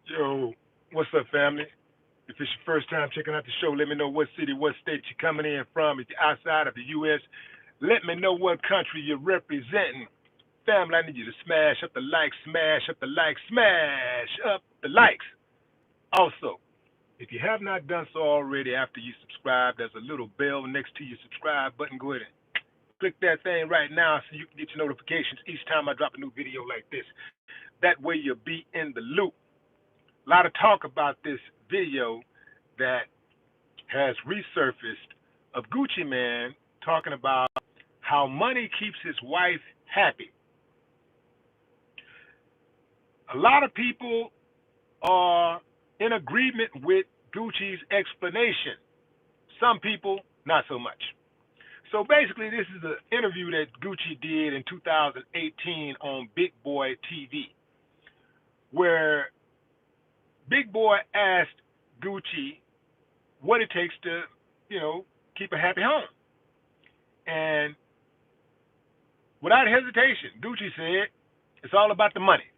Yo, what's up, family? If it's your first time checking out the show, let me know what city, what state you're coming in from. If you're outside of the U.S., let me know what country you're representing. Family, I need you to smash up the like, smash up the like, smash up the likes. Also, if you have not done so already after you subscribe, there's a little bell next to your subscribe button. Go ahead and click that thing right now so you can get your notifications each time I drop a new video like this. That way you'll be in the loop. A lot of talk about this video that has resurfaced of Gucci Man talking about how money keeps his wife happy. A lot of people are in agreement with Gucci's explanation. Some people, not so much. So basically, this is an interview that Gucci did in 2018 on Big Boy TV, where Big Boy asked Gucci what it takes to, keep a happy home. And without hesitation, Gucci said, it's all about the money.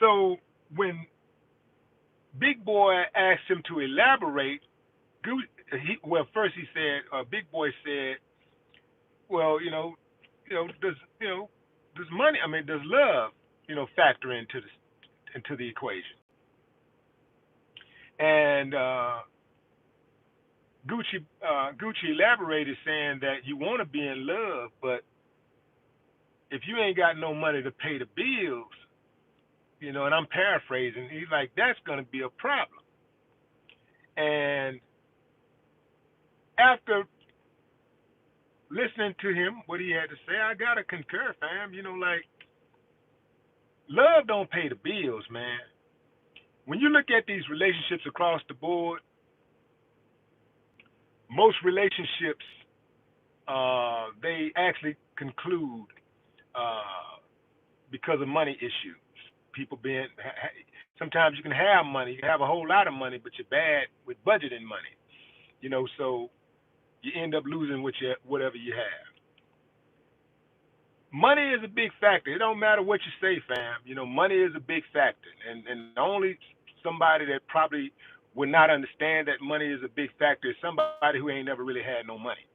So when Big Boy asked him to elaborate, first he said, Big Boy said, well, does money, does love, factor into the equation? And Gucci elaborated saying that you want to be in love, but if you ain't got no money to pay the bills, and I'm paraphrasing, he's like, that's going to be a problem. And after listening to him, what he had to say, I got to concur, fam. Love don't pay the bills, man. When you look at these relationships across the board, most relationships, they actually conclude because of money issues. People sometimes you can have money, you can have a whole lot of money, but you're bad with budgeting money. So you end up losing whatever you have. Money is a big factor. It don't matter what you say, fam. Money is a big factor, and only somebody that probably would not understand that money is a big factor is somebody who ain't never really had no money.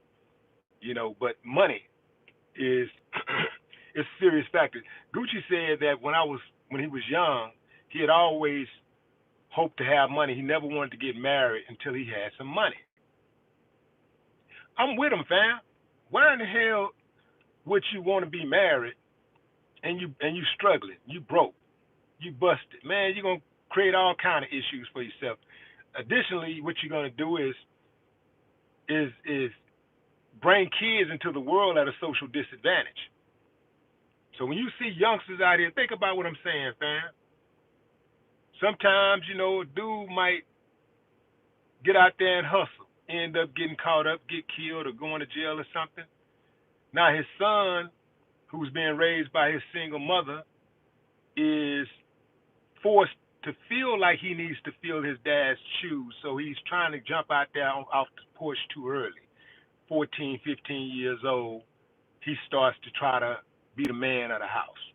But money is is a serious factor. Gucci said that when he was young, he had always hoped to have money. He never wanted to get married until he had some money. I'm with him, fam. Why in the hell would you want to be married and you struggling, you broke, you busted? Man, you're gonna create all kind of issues for yourself. Additionally, what you're gonna do is bring kids into the world at a social disadvantage. So when you see youngsters out here, think about what I'm saying, fam. Sometimes, a dude might get out there and hustle, end up getting caught up, get killed, or going to jail or something. Now his son, who's being raised by his single mother, is forced to feel like he needs to fill his dad's shoes. So he's trying to jump out there off the porch too early. 14, 15 years old, he starts to try to be the man of the house,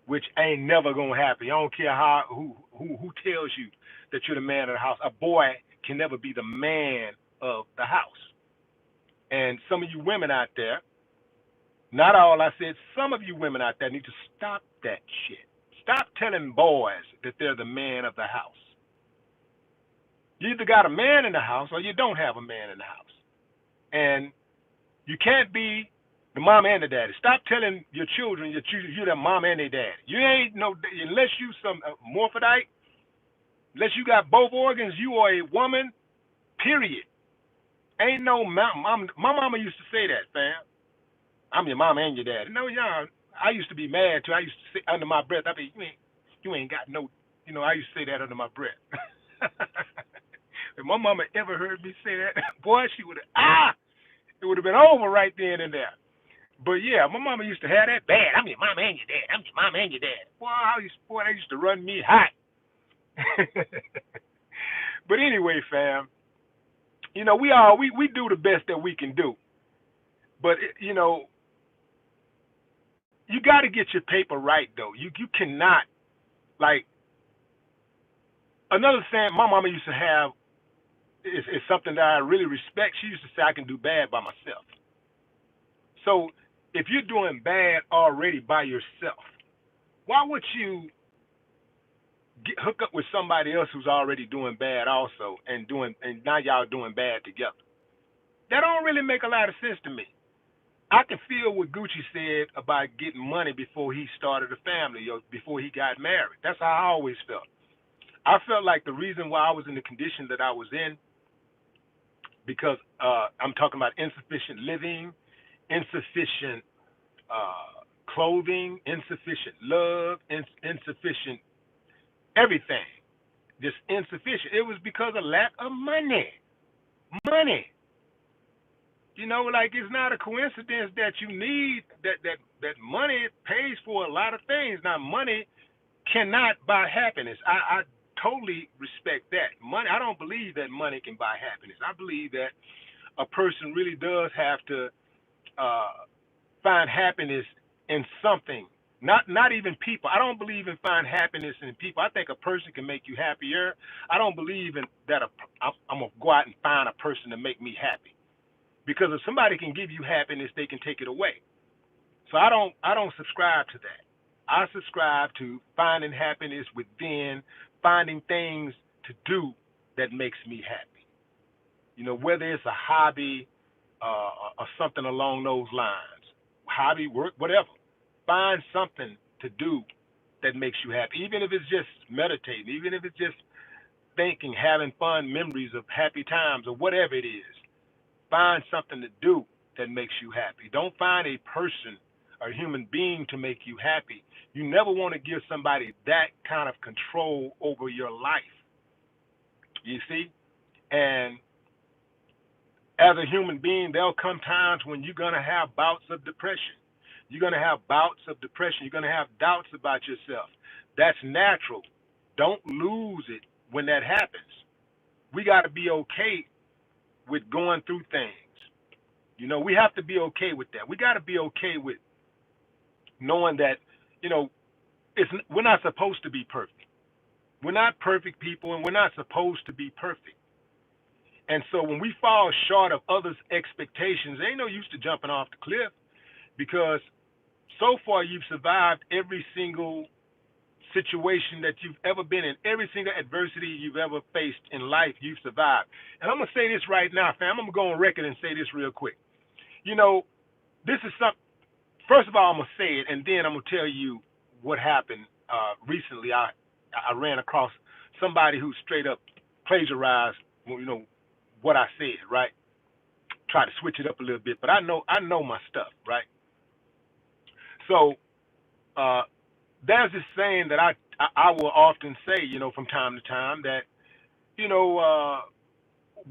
which ain't never gonna happen. I don't care who tells you that you're the man of the house. A boy can never be the man of the house. And some of you women out there, not all, I said some of you women out there need to stop that shit. Stop telling boys that they're the man of the house. You either got a man in the house or you don't have a man in the house. And you can't be the mom and the daddy. Stop telling your children that you're the mom and their daddy. You ain't unless you some morphodite, unless you got both organs, you are a woman, period. Ain't no mom. My mama used to say that, fam. I'm your mom and your daddy. No, y'all. I used to be mad too. I used to say under my breath, you ain't got no, I used to say that under my breath. If my mama ever heard me say that, boy, she would have, it would have been over right then and there. But yeah, my mama used to have that bad. I'm your mama and your dad. I'm your mama and your dad. Boy, they used to run me hot. But anyway, fam, we do the best that we can do. But you got to get your paper right though. You cannot, like, Another saying my mama used to have is something that I really respect. She used to say, I can do bad by myself. So if you're doing bad already by yourself, why would you hook up with somebody else who's already doing bad also and now y'all doing bad together? That don't really make a lot of sense to me. I can feel what Gucci said about getting money before he started a family or before he got married. That's how I always felt. I felt like the reason why I was in the condition that I was in, because I'm talking about insufficient living, insufficient clothing, insufficient love, insufficient everything, just insufficient. It was because of lack of money. Money. You know, like it's not a coincidence that you need that money pays for a lot of things. Now, money cannot buy happiness. I totally respect that. Money. I don't believe that money can buy happiness. I believe that a person really does have to find happiness in something. Not even people. I don't believe in find happiness in people. I think a person can make you happier. I don't believe in that. I'm gonna go out and find a person to make me happy. Because if somebody can give you happiness, they can take it away. So I don't subscribe to that. I subscribe to finding happiness within, finding things to do that makes me happy. You know, whether it's a hobby or something along those lines, hobby, work, whatever. Find something to do that makes you happy, even if it's just meditating, even if it's just thinking, having fun memories of happy times or whatever it is. Find something to do that makes you happy. Don't find a person or human being to make you happy. You never want to give somebody that kind of control over your life. You see? And as a human being, there'll come times when you're going to have bouts of depression. You're going to have bouts of depression. You're going to have doubts about yourself. That's natural. Don't lose it when that happens. We got to be okay with going through things. You know, we have to be okay with that. We got to be okay with knowing that, you know, we're not supposed to be perfect. We're not perfect people, and we're not supposed to be perfect. And so when we fall short of others' expectations, there ain't no use to jumping off the cliff, because so far you've survived every single situation that you've ever been in, every single adversity you've ever faced in life, you've survived. And I'm going to say this right now, fam. I'm going to go on record and say this real quick. You know, this is something, first of all, I'm going to say it, and then I'm going to tell you what happened recently. I ran across somebody who straight up plagiarized, you know, what I said, right? Try to switch it up a little bit, but I know my stuff, right? So there's this saying that I will often say, you know, from time to time, that, you know,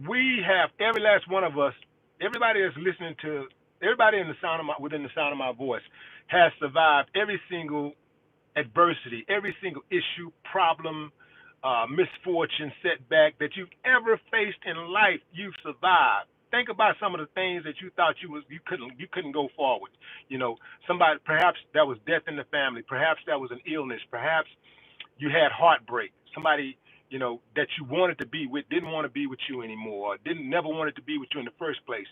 we have, every last one of us, everybody that's listening to, everybody in the sound of within the sound of my voice has survived every single adversity, every single issue, problem, misfortune, setback that you've ever faced in life. You've survived. Think about some of the things that you thought you couldn't go forward. You know, somebody, perhaps that was death in the family, perhaps that was an illness, perhaps you had heartbreak. Somebody, you know, that you wanted to be with didn't want to be with you anymore, never wanted to be with you in the first place.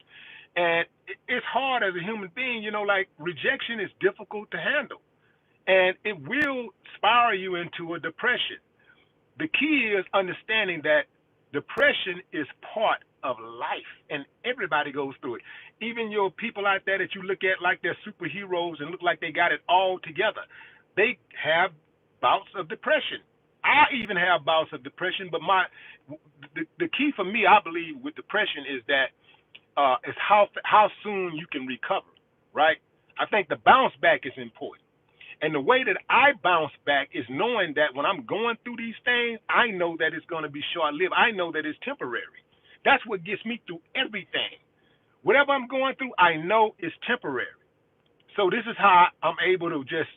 And it's hard as a human being, you know, like rejection is difficult to handle, and it will spiral you into a depression. The key is understanding that depression is part of life, and everybody goes through it. Even your people out there that you look at like they're superheroes and look like they got it all together, they have bouts of depression. I even have bouts of depression, but the key for me, I believe, with depression is that is how soon you can recover, right? I think the bounce back is important. And the way that I bounce back is knowing that when I'm going through these things, I know that it's going to be short-lived. I know that it's temporary. That's what gets me through everything. Whatever I'm going through, I know it's temporary. So this is how I'm able to just,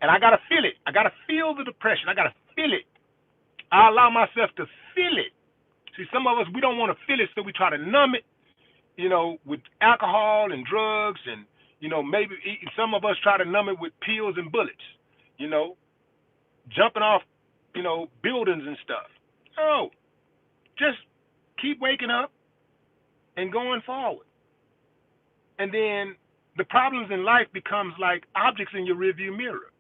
and I got to feel it. I got to feel the depression. I got to feel it. I allow myself to feel it. See, some of us, we don't want to feel it, so we try to numb it, you know, with alcohol and drugs, and, you know, maybe some of us try to numb it with pills and bullets, you know, jumping off, you know, buildings and stuff. No, just keep waking up and going forward. And then the problems in life becomes like objects in your rearview mirror.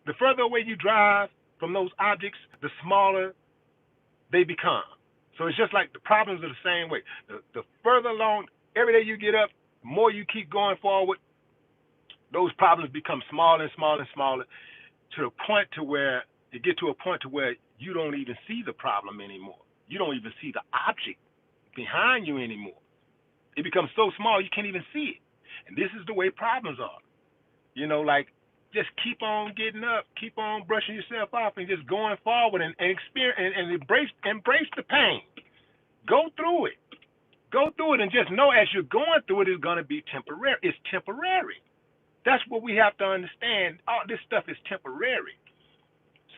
The further away you drive from those objects, the smaller they become. So it's just like the problems are the same way. The further along, every day you get up, the more you keep going forward, those problems become smaller and smaller and smaller to a point to where you get to a point to where you don't even see the problem anymore. You don't even see the object behind you anymore. It becomes so small you can't even see it. And this is the way problems are. Like just keep on getting up, keep on brushing yourself off, and just going forward and experience and embrace the pain. Go through it. Go through it and just know as you're going through it, it's going to be temporary. It's temporary. That's what we have to understand. All this stuff is temporary.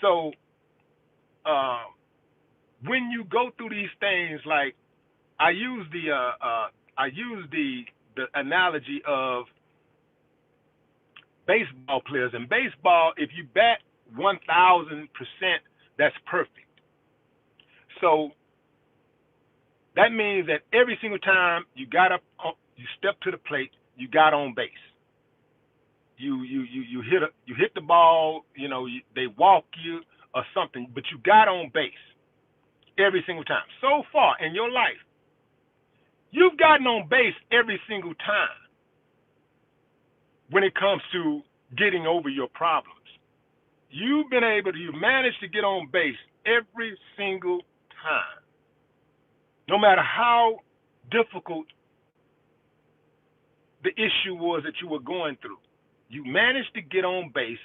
So when you go through these things, like I use the analogy of baseball players. In baseball, if you bat 1,000%, that's perfect. So that means that every single time you step to the plate, you got on base. You hit the ball, they walk you or something, but you got on base every single time. So far in your life, you've gotten on base every single time when it comes to getting over your problems. You've managed to get on base every single time. No matter how difficult the issue was that you were going through, you managed to get on base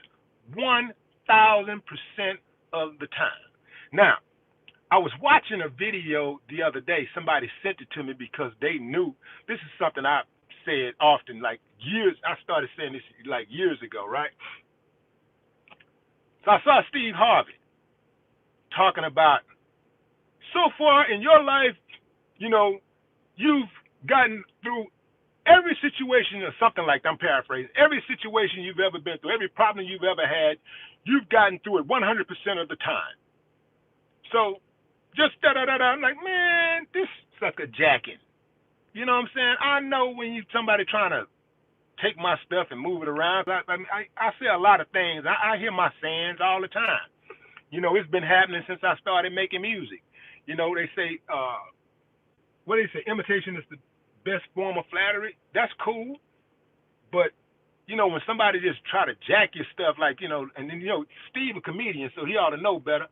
1,000% of the time. Now, I was watching a video the other day. Somebody sent it to me because they knew this is something I said often, like years. I started saying this like years ago, right? So I saw Steve Harvey talking about so far in your life, you've gotten through every situation or something like that. I'm paraphrasing. Every situation you've ever been through, every problem you've ever had, you've gotten through it 100% of the time. So just da-da-da-da. I'm like, man, this sucker jacking. You know what I'm saying? I know when somebody trying to take my stuff and move it around. I say a lot of things. I hear my sayings all the time. It's been happening since I started making music. They say, what do they say? Imitation is the best form of flattery. That's cool. But, when somebody just try to jack your stuff, like, and then, Steve a comedian, so he ought to know better.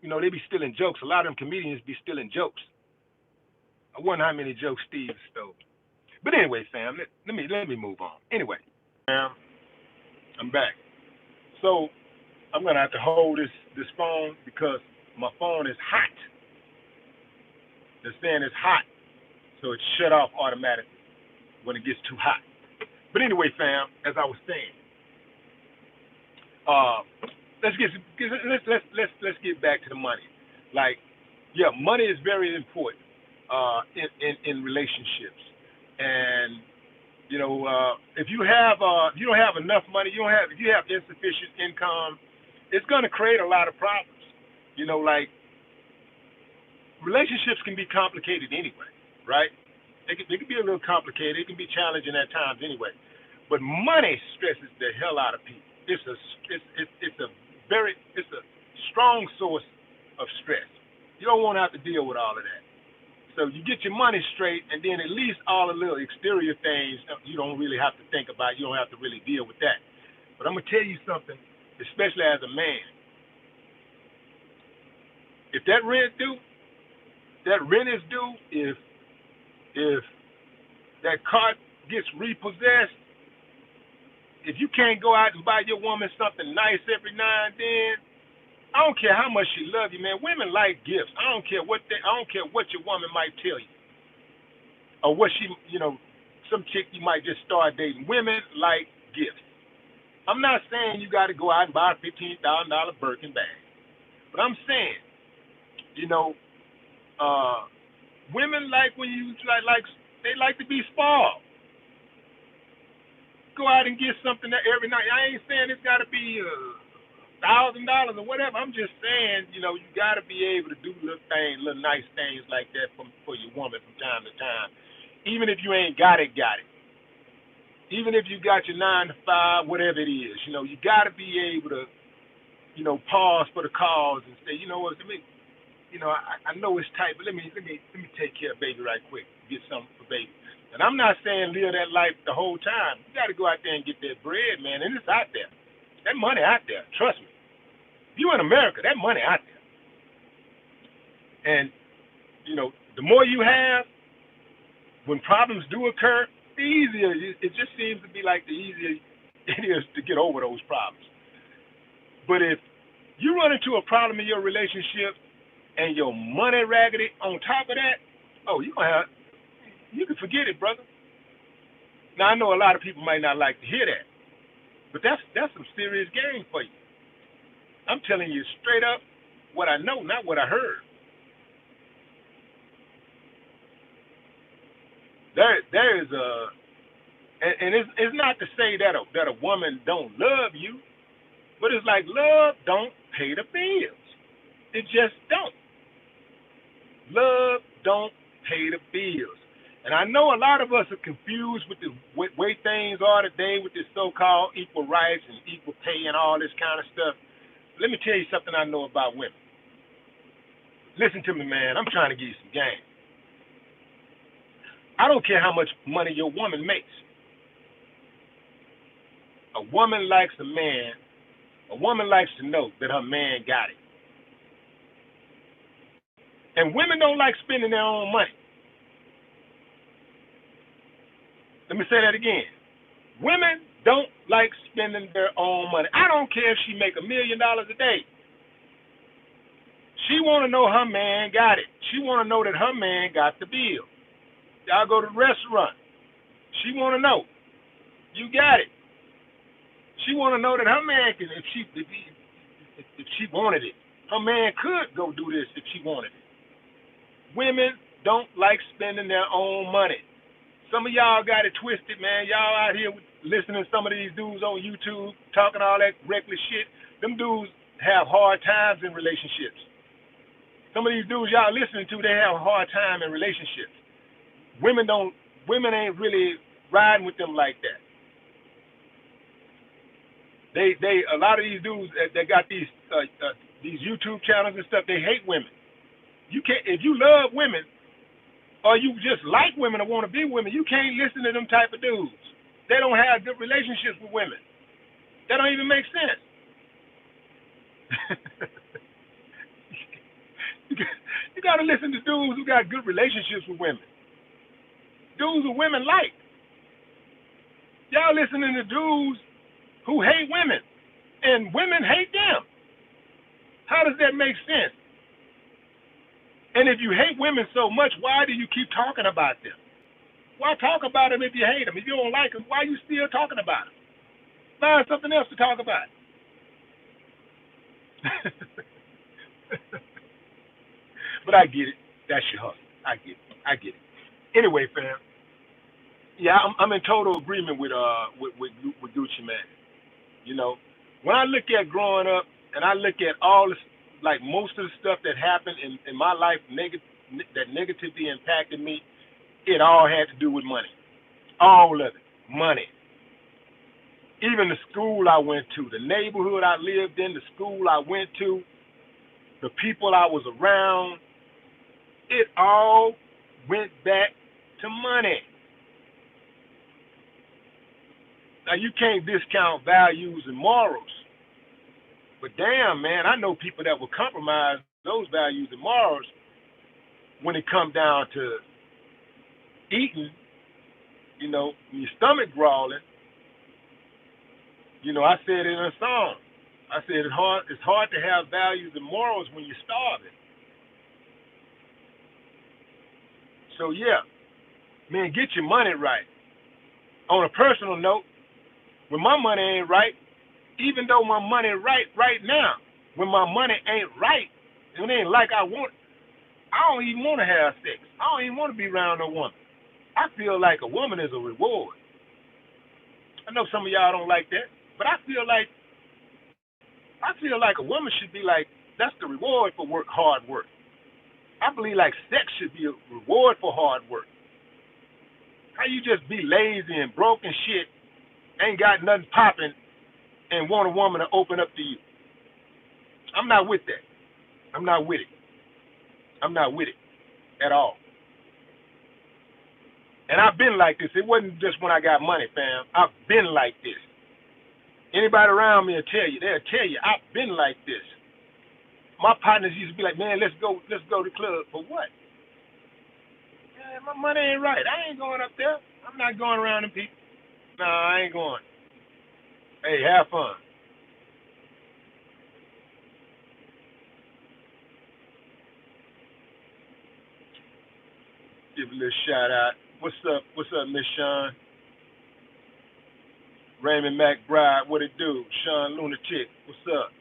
They be stealing jokes. A lot of them comedians be stealing jokes. I wonder how many jokes Steve stole. But anyway, fam, let me move on. Anyway, fam, I'm back. So I'm gonna have to hold this phone because my phone is hot. They're saying it's hot, so it's shut off automatically when it gets too hot. But anyway, fam, as I was saying, let's get back to the money. Like, yeah, money is very important in relationships. And if you don't have enough money, if you have insufficient income, it's going to create a lot of problems. Like relationships can be complicated anyway, right? They can be a little complicated. It can be challenging at times anyway. But money stresses the hell out of people. It's a strong source of stress. You don't want to have to deal with all of that. So you get your money straight, and then at least all the little exterior things you don't really have to think about. You don't have to really deal with that. But I'm going to tell you something, especially as a man. If that rent is due, if that car gets repossessed, if you can't go out and buy your woman something nice every now and then, I don't care how much she love you, man. Women like gifts. I don't care what your woman might tell you, or what she, some chick you might just start dating. Women like gifts. I'm not saying you got to go out and buy a $15,000 Birkin bag, but I'm saying, women like when you they like to be spoiled. Go out and get something every night. I ain't saying it's got to be $1,000 or whatever. I'm just saying, you know, you got to be able to do little things, little nice things like that for your woman from time to time. Even if you ain't got it. Even if you got your 9 to 5, whatever it is, you know, you got to be able to, you know, pause for the cause and say, you know what, let me, you know, I know it's tight, but let me take care of baby right quick, get something for baby. And I'm not saying live that life the whole time. You got to go out there and get that bread, man, and it's out there. That money out there, trust me. If you in America, that money out there. And, you know, the more you have, when problems do occur, the easier, it just seems to be like the easier it is to get over those problems. But if you run into a problem in your relationship and your money raggedy on top of that, oh, you can forget it, brother. Now, I know a lot of people might not like to hear that, but that's some serious game for you. I'm telling you straight up what I know, not what I heard. There is a, and it's not to say that a woman don't love you, but it's like love don't pay the bills. It just don't. Love don't pay the bills. And I know a lot of us are confused with the way things are today with this so-called equal rights and equal pay and all this kind of stuff. Let me tell you something I know about women. Listen to me, man. I'm trying to give you some game. I don't care how much money your woman makes. A woman likes a man. A woman likes to know that her man got it. And women don't like spending their own money. Let me say that again. Women don't like spending their own money. I don't care if she make $1 million a day. She want to know her man got it. She want to know that her man got the bill. Y'all go to the restaurant. She want to know you got it. She want to know that her man can, if she wanted it, her man could go do this if she wanted it. Women don't like spending their own money. Some of y'all got it twisted, man. Y'all out here listening to some of these dudes on YouTube talking all that reckless shit. Them dudes have hard times in relationships. Some of these dudes y'all listening to, they have a hard time in relationships. Women ain't really riding with them like that. A lot of these dudes that got these YouTube channels and stuff, they hate women. You can't, if you love women or you just like women or want to be women, you can't listen to them type of dudes. They don't have good relationships with women. That don't even make sense. You got to listen to dudes who got good relationships with women. Dudes who women like. Y'all listening to dudes who hate women, and women hate them. How does that make sense? And if you hate women so much, why do you keep talking about them? Why talk about them if you hate them? If you don't like them, why are you still talking about them? Find something else to talk about. But I get it. That's your hustle. I get it. Anyway, fam. Yeah, I'm in total agreement with Gucci Mane. You know, when I look at growing up and I look at all this, like most of the stuff that happened in my life that negatively impacted me, it all had to do with money. All of it. Money. Even the school I went to, the neighborhood I lived in, the school I went to, the people I was around, it all went back to money. Now, you can't discount values and morals. But damn, man, I know people that will compromise those values and morals when it comes down to eating, you know, when your stomach growling. You know, I said it in a song. I said it's hard to have values and morals when you're starving. So, yeah, man, get your money right. On a personal note, when my money ain't right, even though my money right now, when my money ain't right, and it ain't like I want, I don't even want to have sex. I don't even want to be around no woman. I feel like a woman is a reward. I know some of y'all don't like that, but I feel like I feel like a woman should be like, that's the reward for hard work. I believe like sex should be a reward for hard work. How you just be lazy and broke and shit, ain't got nothing popping, and want a woman to open up to you? I'm not with that. I'm not with it. I'm not with it at all. And I've been like this. It wasn't just when I got money, fam. I've been like this. Anybody around me will tell you. They'll tell you, I've been like this. My partners used to be like, man, let's go to the club. For what? Man, my money ain't right. I ain't going up there. I'm not going around them people. Nah, I ain't going. Hey, have fun. Give a little shout out. What's up? What's up, Miss Sean? Raymond McBride, what it do? Sean Lunatic, what's up?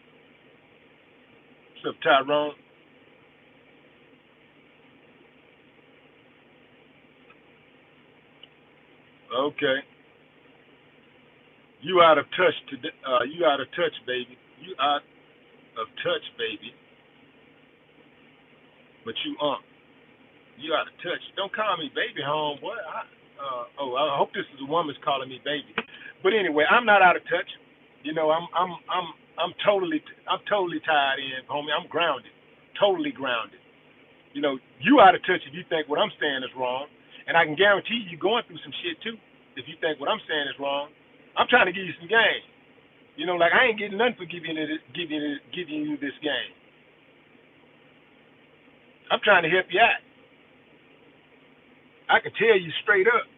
What's up, Tyrone? Okay. You out of touch today. You out of touch, baby. You out of touch, baby. But you out of touch. Don't call me baby, homeboy. I hope this is a woman's calling me baby. But anyway, I'm not out of touch. You know, I'm totally tied in, homie. I'm grounded, totally grounded. You know, you out of touch if you think what I'm saying is wrong, and I can guarantee you going through some shit too if you think what I'm saying is wrong. I'm trying to give you some game. You know, like I ain't getting nothing for giving you this game. I'm trying to help you out. I can tell you straight up.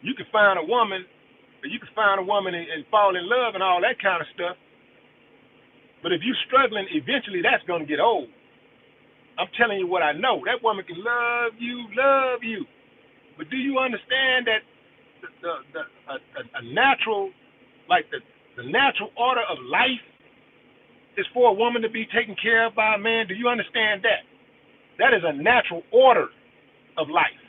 You can find a woman, and fall in love and all that kind of stuff. But if you're struggling, eventually that's going to get old. I'm telling you what I know. That woman can love you. But do you understand that a natural, like the natural order of life is for a woman to be taken care of by a man? Do you understand that? That is a natural order of life.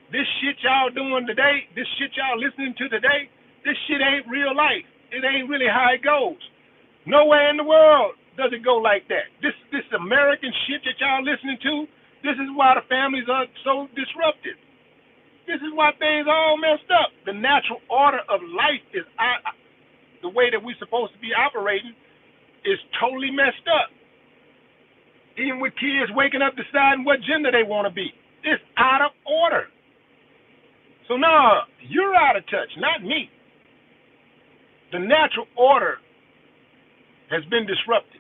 This shit y'all doing today, this shit y'all listening to today, this shit ain't real life. It ain't really how it goes. Nowhere in the world does it go like that. This American shit that y'all listening to, this is why the families are so disrupted. This is why things are all messed up. The natural order of life is the way that we're supposed to be operating is totally messed up. Even with kids waking up deciding what gender they want to be. It's out of order. So now you're out of touch, not me. The natural order has been disrupted.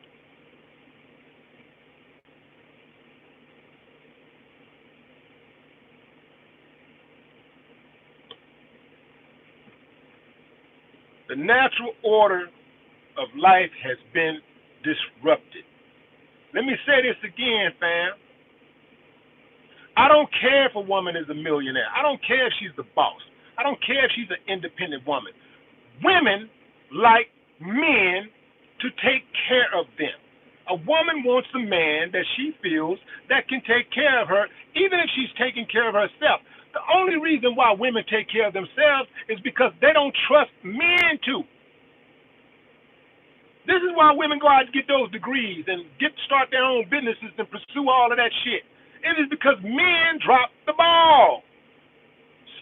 The natural order of life has been disrupted. Let me say this again, fam. I don't care if a woman is a millionaire. I don't care if she's the boss. I don't care if she's an independent woman. Women like men to take care of them. A woman wants a man that she feels that can take care of her, even if she's taking care of herself. The only reason why women take care of themselves is because they don't trust men to. This is why women go out and get those degrees and start their own businesses and pursue all of that shit. It is because men dropped the ball,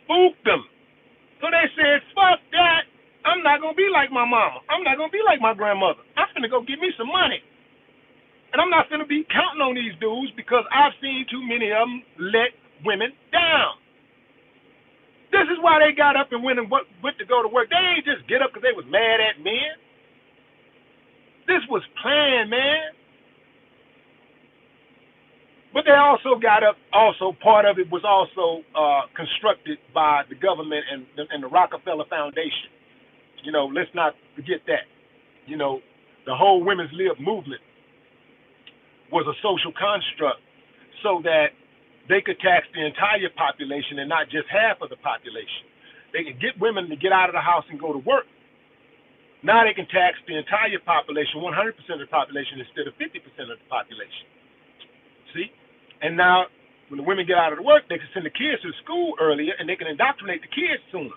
spooked them. So they said, fuck that. I'm not going to be like my mama. I'm not going to be like my grandmother. I'm finna go get me some money. And I'm not finna be counting on these dudes because I've seen too many of them let women down. This is why they got up and went to go to work. They ain't just get up because they was mad at men. This was planned, man. But they also got up, part of it was also constructed by the government and the Rockefeller Foundation. You know, let's not forget that. You know, the whole women's lib movement was a social construct so that they could tax the entire population and not just half of the population. They could get women to get out of the house and go to work. Now they can tax the entire population, 100% of the population instead of 50% of the population. See? And now, when the women get out of the work, they can send the kids to school earlier, and they can indoctrinate the kids sooner.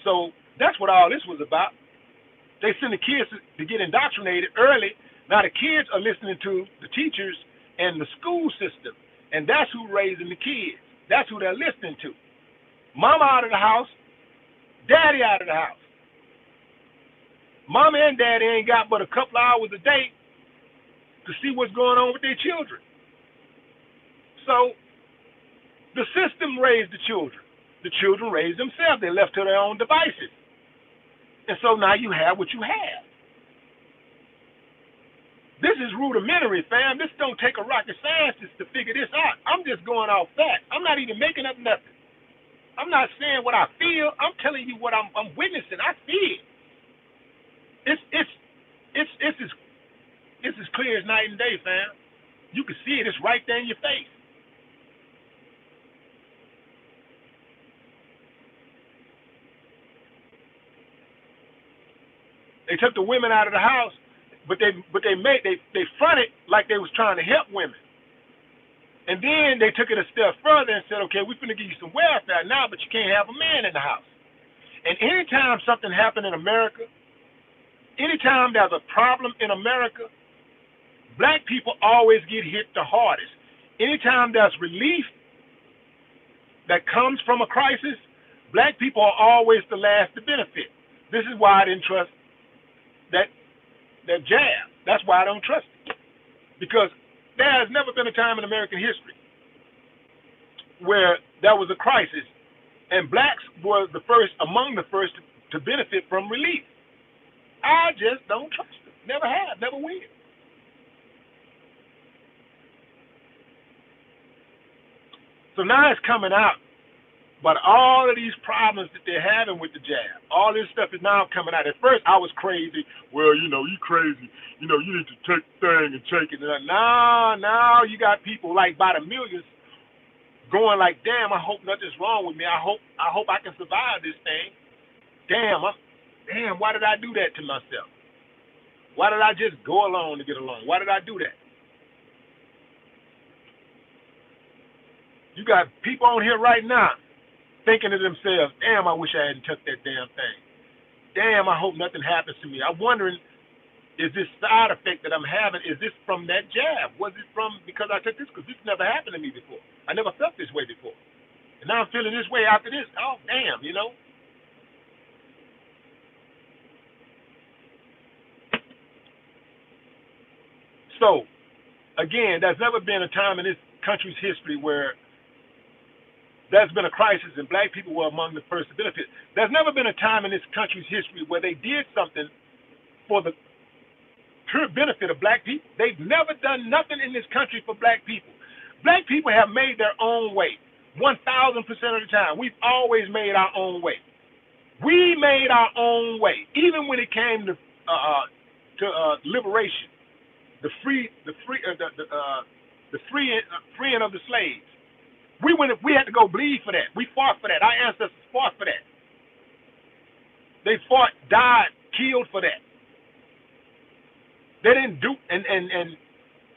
So That's what all this was about. They send the kids to get indoctrinated early. Now the kids are listening to the teachers and the school system, and that's who raising the kids. That's who they're listening to. Mama out of the house, daddy out of the house. Mama and daddy ain't got but a couple hours a day to see what's going on with their children. So the system raised the children. The children raised themselves. They're left to their own devices. And so now you have what you have. This is rudimentary, fam. This don't take a rocket scientist to figure this out. I'm just going off facts. I'm not even making up nothing. I'm not saying what I feel. I'm telling you what I'm witnessing. I see it. It's as clear as night and day, fam. You can see it. It's right there in your face. They took the women out of the house, but they fronted like they was trying to help women. And then they took it a step further and said, okay, we're going to give you some welfare now, but you can't have a man in the house. And anytime something happened in America, anytime there's a problem in America, black people always get hit the hardest. Anytime there's relief that comes from a crisis, black people are always the last to benefit. This is why I didn't trust that jab. That's why I don't trust it. Because there has never been a time in American history where there was a crisis and blacks were among the first to benefit from relief. I just don't trust them. Never have, never will. So now it's coming out. But all of these problems that they're having with the jab, all this stuff is now coming out. At first, I was crazy. Well, you crazy. You need to take the thing and take it. Now you got people like by the millions going like, damn, I hope nothing's wrong with me. I hope I can survive this thing. Damn, why did I do that to myself? Why did I just go along to get along? Why did I do that? You got people on here right now thinking to themselves, damn, I wish I hadn't took that damn thing. Damn, I hope nothing happens to me. I'm wondering, is this side effect that I'm having, is this from that jab? Was it from because I took this? Because this never happened to me before. I never felt this way before. And now I'm feeling this way after this. Oh, damn, So, again, there's never been a time in this country's history where there's been a crisis and black people were among the first to benefit. There's never been a time in this country's history where they did something for the pure benefit of black people. They've never done nothing in this country for black people. Black people have made their own way 1,000% of the time. We've always made our own way. We made our own way, even when it came to liberation, the freeing of the slaves. We had to go bleed for that. We fought for that. Our ancestors fought for that. They fought, died, killed for that. They didn't do, and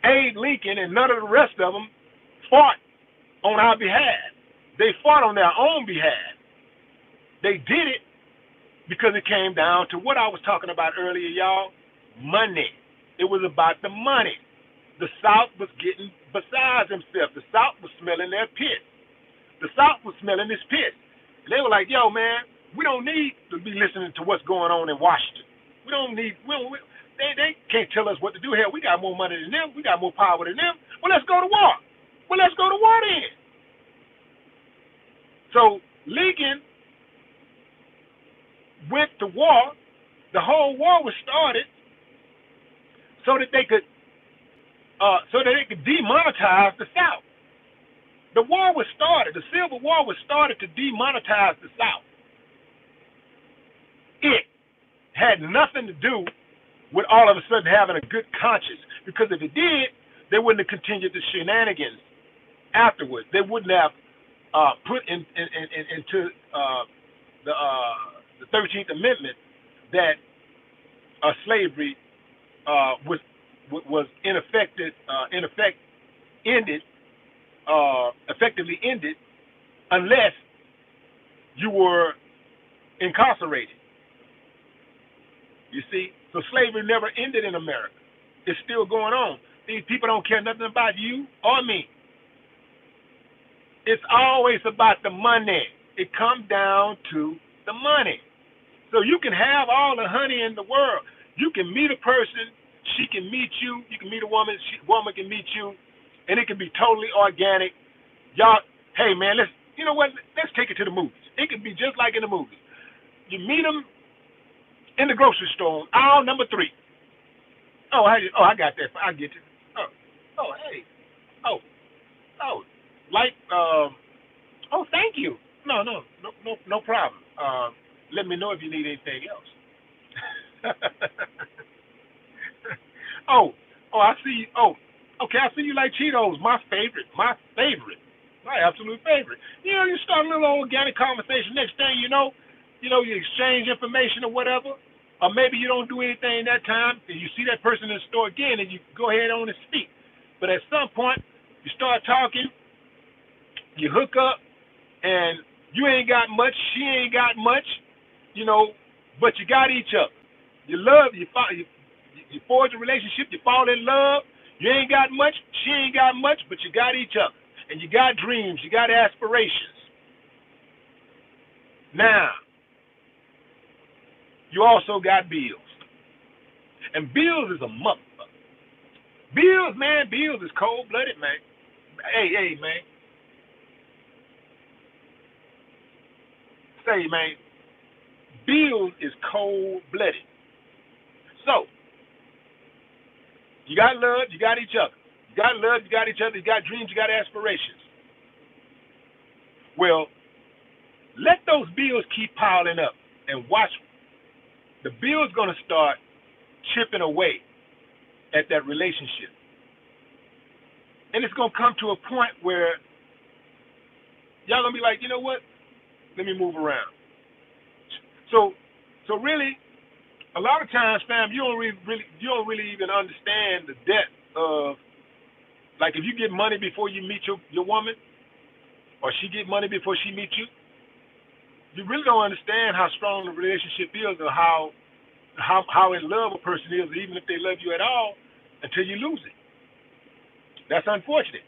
Abe Lincoln and none of the rest of them fought on our behalf. They fought on their own behalf. They did it because it came down to what I was talking about earlier, y'all, money. It was about the money. The South was getting besides themselves. The South was smelling their piss. The South was smelling this piss. And they were like, yo, man, we don't need to be listening to what's going on in Washington. They can't tell us what to do here. We got more money than them. We got more power than them. Well, let's go to war. Well, let's go to war then. So Lincoln went to war. The whole war was started so that they could demonetize the South. The war was started. The Civil War was started to demonetize the South. It had nothing to do with all of a sudden having a good conscience, because if it did, they wouldn't have continued the shenanigans afterwards. They wouldn't have put into the 13th Amendment that slavery was effectively ended unless you were incarcerated. You see? So slavery never ended in America. It's still going on. These people don't care nothing about you or me. It's always about the money. It comes down to the money. So you can have all the honey in the world. You can meet a person, she can meet you. You can meet a woman, woman can meet you, and it can be totally organic. Y'all, hey man, you know what? Let's take it to the movies. It can be just like in the movies. You meet them in the grocery store, aisle number 3. I got that. I get it. Hey. Oh, like, thank you. No problem. Let me know if you need anything else. I see. Okay, I see you like Cheetos. My favorite. My absolute favorite. You know, you start a little organic conversation. Next thing you know, you exchange information or whatever. Or maybe you don't do anything that time, and you see that person in the store again, and you go ahead on and speak. But at some point, you start talking, you hook up, and you ain't got much, she ain't got much, but you got each other. You forge a relationship, you fall in love. You ain't got much, she ain't got much, but you got each other. And you got dreams, you got aspirations. Now, you also got bills. And bills is a motherfucker. Bills is cold-blooded, man. Hey, man. Say, man, bills is cold-blooded. So, you got love, you got each other. You got love, you got each other, you got dreams, you got aspirations. Well, let those bills keep piling up and watch. The bill's going to start chipping away at that relationship. And it's going to come to a point where y'all going to be like, you know what? Let me move around. So really, a lot of times, fam, you don't really even understand the depth of, like, if you get money before you meet your woman, or she get money before she meets you, you really don't understand how strong the relationship is, or how in love a person is, even if they love you at all, until you lose it. That's unfortunate.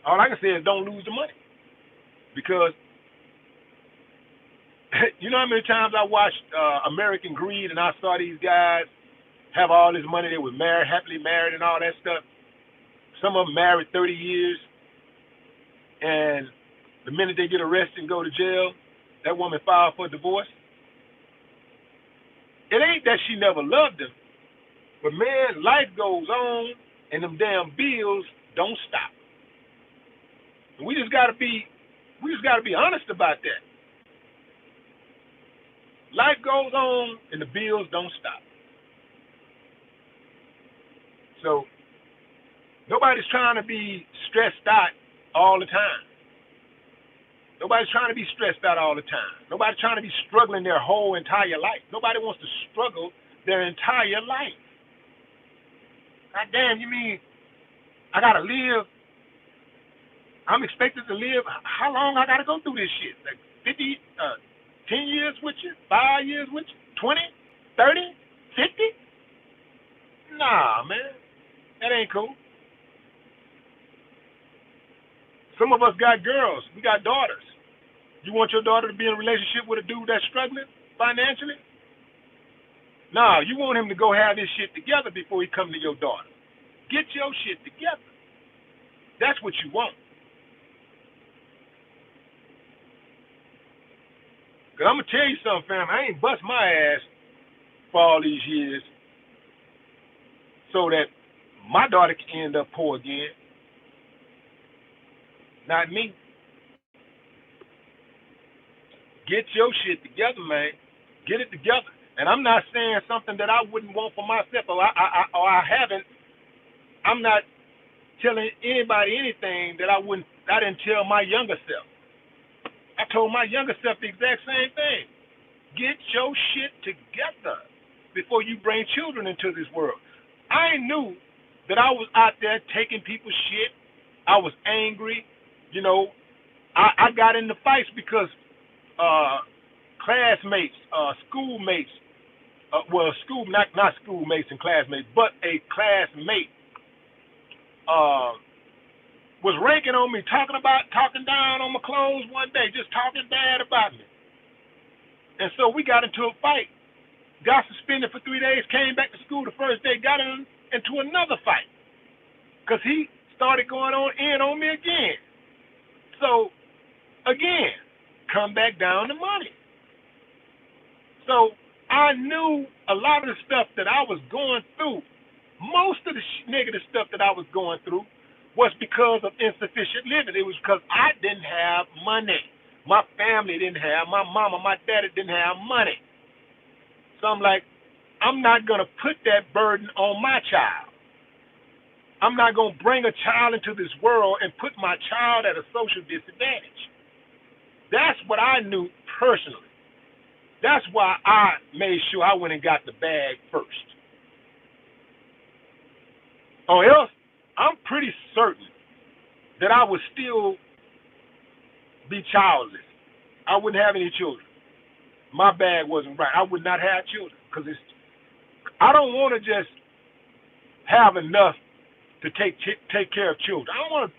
All I can say is don't lose the money. Because you know how many times I watched American Greed, and I saw these guys have all this money, they were married, happily married and all that stuff. Some of them married 30 years, and the minute they get arrested and go to jail, that woman filed for divorce. It ain't that she never loved him, but man, life goes on, and them damn bills don't stop. And we just gotta be honest about that. Life goes on, and the bills don't stop. So nobody's trying to be stressed out all the time. Nobody's trying to be stressed out all the time. Nobody's trying to be struggling their whole entire life. Nobody wants to struggle their entire life. God damn, you mean I gotta live? I'm expected to live. How long I gotta go through this shit? Like 50, 10 years with you? 5 years with you? 20, 30, 50? Nah, man. That ain't cool. Some of us got girls. We got daughters. You want your daughter to be in a relationship with a dude that's struggling financially? Nah, you want him to go have his shit together before he come to your daughter. Get your shit together. That's what you want. Because I'm going to tell you something, fam. I ain't bust my ass for all these years so that my daughter can end up poor again. Not me. Get your shit together, man. Get it together. And I'm not saying something that I wouldn't want for myself, or I haven't. I'm not telling anybody anything that I didn't tell my younger self. I told my younger self the exact same thing. Get your shit together before you bring children into this world. I knew that I was out there taking people's shit. I was angry. You know, I got into fights because classmates, schoolmates well, not schoolmates and classmates, but a classmate was ranking on me, talking down on my clothes one day, just talking bad about me. And so we got into a fight, got suspended for 3 days, came back to school the first day, got into another fight because he started going in on me again. So, again, come back down to money. So I knew a lot of the stuff that I was going through, most of the negative stuff that I was going through was because of insufficient living. It was because I didn't have money. My family didn't have, my mama, my daddy didn't have money. So I'm like, I'm not going to put that burden on my child. I'm not going to bring a child into this world and put my child at a social disadvantage. That's what I knew personally. That's why I made sure I went and got the bag first. Or else, I'm pretty certain that I would still be childless. I wouldn't have any children. My bag wasn't right. I would not have children because I don't want to just have enough to take care of children. I don't want to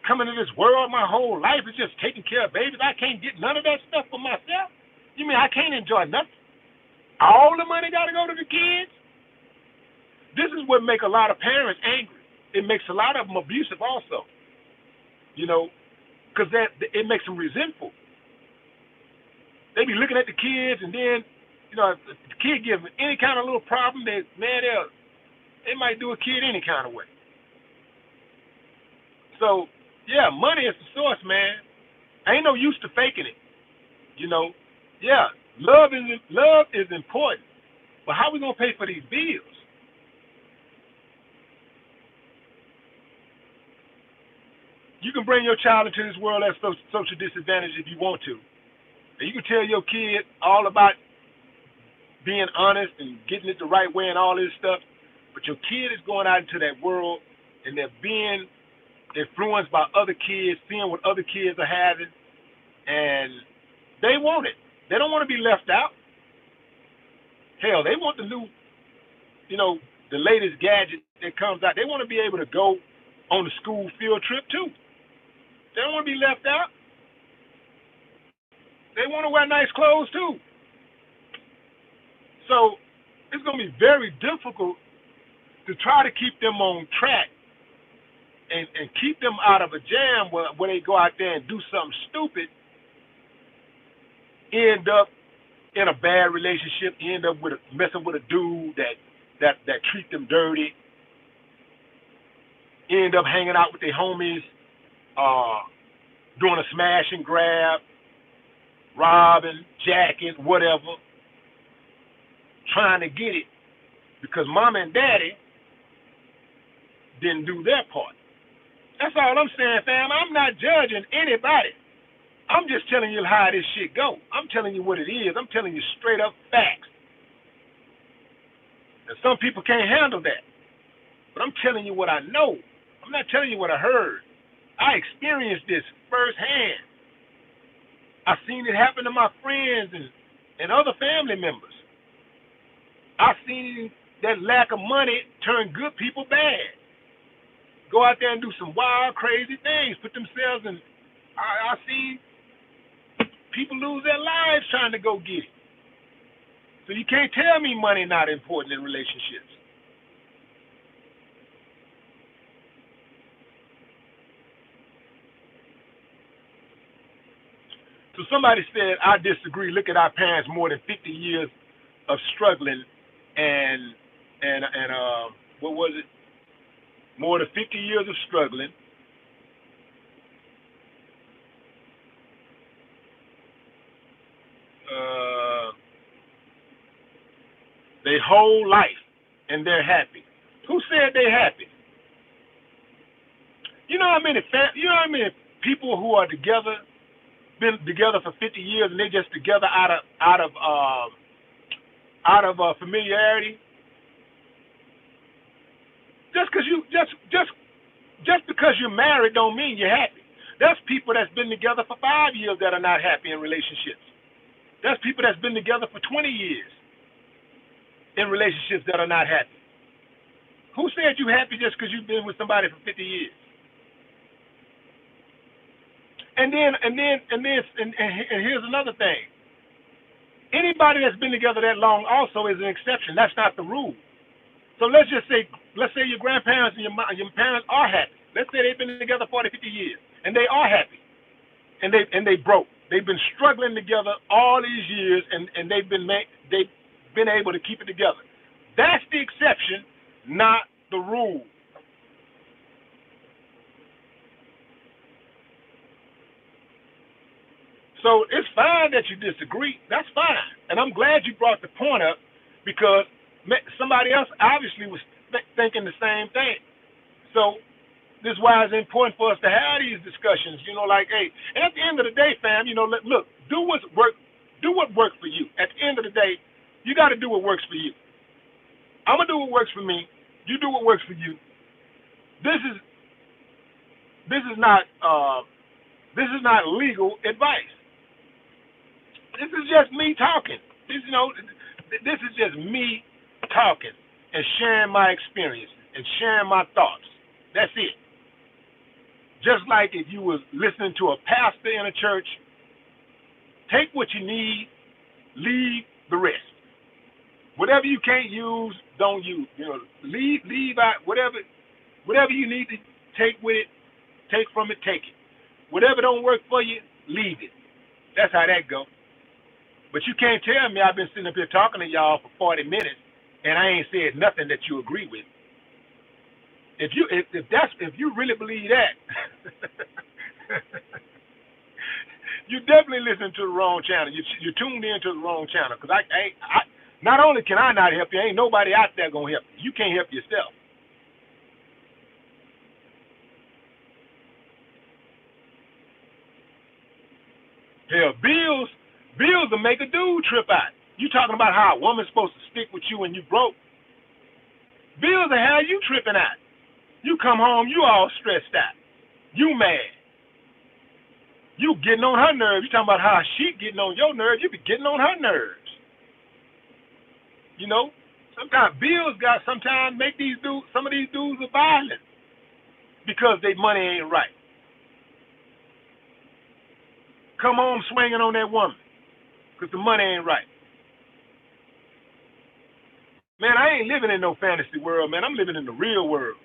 come into this world my whole life is just taking care of babies. I can't get none of that stuff for myself. You mean I can't enjoy nothing? All the money got to go to the kids? This is what makes a lot of parents angry. It makes a lot of them abusive also, because it makes them resentful. They be looking at the kids, and then, if the kid gives them any kind of little problem, they might do a kid any kind of way. So, yeah, money is the source, man. Ain't no use to faking it, Yeah, love is important, but how we gonna pay for these bills? You can bring your child into this world at social disadvantage if you want to. And you can tell your kid all about being honest and getting it the right way and all this stuff, but your kid is going out into that world and they're being influenced by other kids, seeing what other kids are having, and they want it. They don't want to be left out. Hell, they want the new, the latest gadget that comes out. They want to be able to go on the school field trip too. They don't want to be left out. They want to wear nice clothes too. So it's going to be very difficult to try to keep them on track and keep them out of a jam where they go out there and do something stupid, end up in a bad relationship, end up messing with a dude that treat them dirty, end up hanging out with their homies, doing a smash and grab, robbing, jacking, whatever, trying to get it because mom and daddy didn't do their part. That's all I'm saying, fam. I'm not judging anybody. I'm just telling you how this shit go. I'm telling you what it is. I'm telling you straight up facts. And some people can't handle that. But I'm telling you what I know. I'm not telling you what I heard. I experienced this firsthand. I've seen it happen to my friends and other family members. I've seen that lack of money turn good people bad. Go out there and do some wild, crazy things. Put themselves in. I've seen people lose their lives trying to go get it. So you can't tell me money not important in relationships. So somebody said, I disagree. Look at our parents, more than 50 years of struggling and what was it? More than 50 years of struggling. Their whole life, and they're happy. Who said they're happy? You know how many people who are together, been together for 50 years, and they just together out of familiarity? Just because you're married don't mean you're happy. There's people that's been together for 5 years that are not happy in relationships. There's people that's been together for 20 years. in relationships that are not happy. Who said you're happy just because you've been with somebody for 50 years? And here's another thing. Anybody that's been together that long also is an exception. That's not the rule. So let's say your grandparents and your parents are happy. Let's say they've been together 40, 50 years, and they are happy, and they broke. They've been struggling together all these years, and they've been able to keep it together. That's the exception, not the rule. So it's fine that you disagree. That's fine. And I'm glad you brought the point up because somebody else obviously was thinking the same thing. So this is why it's important for us to have these discussions, like, hey, and at the end of the day, fam, look, do what works for you. At the end of the day, you got to do what works for you. I'm going to do what works for me. You do what works for you. This is not legal advice. This is just me talking. This is just me talking and sharing my experiences and sharing my thoughts. That's it. Just like if you was listening to a pastor in a church, take what you need, leave the rest. Whatever you can't use, don't use. Leave out whatever you need to take with it, take from it, take it. Whatever don't work for you, leave it. That's how that go. But you can't tell me I've been sitting up here talking to y'all for 40 minutes and I ain't said nothing that you agree with. If you really believe that, you definitely listen to the wrong channel. You tuned into the wrong channel. Because I not only can I not help you, ain't nobody out there gonna help you. You can't help yourself. Hell, bills will make a dude trip out. You talking about how a woman's supposed to stick with you when you broke? Bills will have you tripping out. You come home, you all stressed out. You mad. You getting on her nerves. You talking about how she getting on your nerves. You be getting on her nerves. Sometimes bills sometimes make some of these dudes are violent because their money ain't right. Come home swinging on that woman because the money ain't right. Man, I ain't living in no fantasy world, man. I'm living in the real world.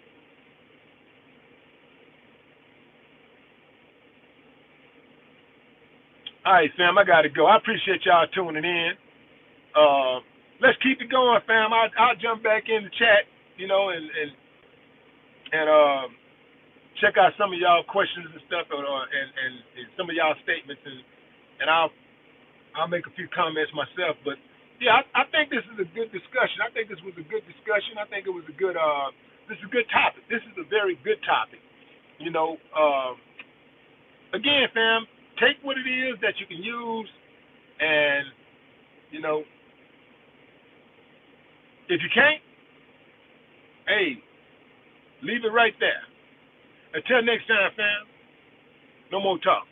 All right, fam, I got to go. I appreciate y'all tuning in. Let's keep it going, fam. I'll jump back in the chat, and check out some of y'all questions and stuff, and some of y'all statements, and I'll make a few comments myself. But yeah, I think this is a good discussion. I think this was a good discussion. I think it was a good. This is a good topic. This is a very good topic. Again, fam, take what it is that you can use, and if you can't, hey, leave it right there. Until next time, fam, no more talk.